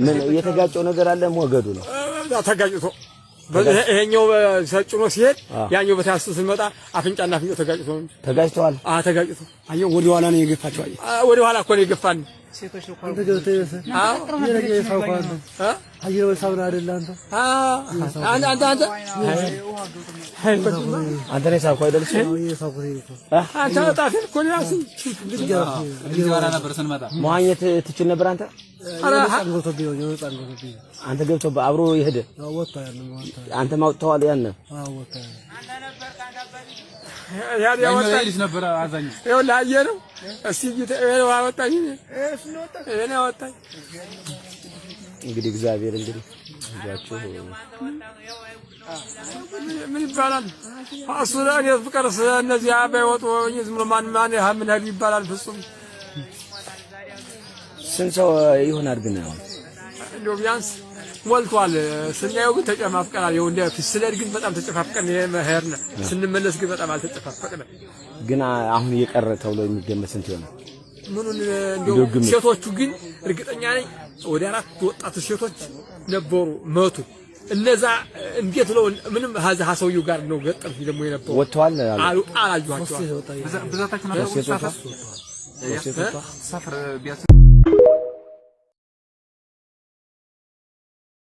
ምን የተጋጨው ነገር አለ ሞገዱ ነው ተጋጭቶ ይሄኛው ሰጭኖ ሲሄድ ያኛው በታስ ሲመጣ አፍንጫና አፍንጫ ተጋጭተዋል ተጋጭቶ አየው ወደ ኋላ ነው የገፋቸው ወደ ኋላ እኮ ነው የገፋን ሴቶች ነው አንተ ገብተህ ይሰ የነገ ሳውቃን አየው ሳውና አይደል አንተ ነህ ሳውቃ አይደል አንተ ታፊል እኮ ነው ያስ ሊወራ ነበር ስንመጣ መዋኘት ትችል ነበር አንተ አንተ ገብቶ አብሮ ይሄደ አንተ ማውጣው ያን ያ ያወጣኝ ነበር አዛኝ ይኸው ላየ ነው እስቲ ይሄው አወጣኝ እኔ አወጣኝ እንግዲህ እግዚአብሔር እንግዲህ ይዛችሁ ምን ይባላል አሱራን የፍቅር እነዚህ አባይወጡ ዝም ብሎ ማን ምን ይባላል ፍጹም ስንት ሰው ይሆናል ግን እንደው ቢያንስ ሞልቷል ስናየው ግን ተጨማፍቀናል ይኸው እንደ ፍስለድ ግን በጣም ተጨፋፍቀን የመሄርና ስንመለስ ግን በጣም አልተጨፋፈቀንም ግን አሁን እየቀረ ተብሎ የሚገመት ስንት ይሆናል ምኑን እንደው ሴቶቹ ግን እርግጠኛ ነኝ ወደ 4 ወጣት ሴቶች ነበሩ መቱ እነዛ እንዴት ነው ምንም ሀሰውዩ ጋር ነው ገጠም ደግሞ የነበረው ወጥቷል አላዩዋቸው ብዛታችን ነው ሰፈር ቢያስ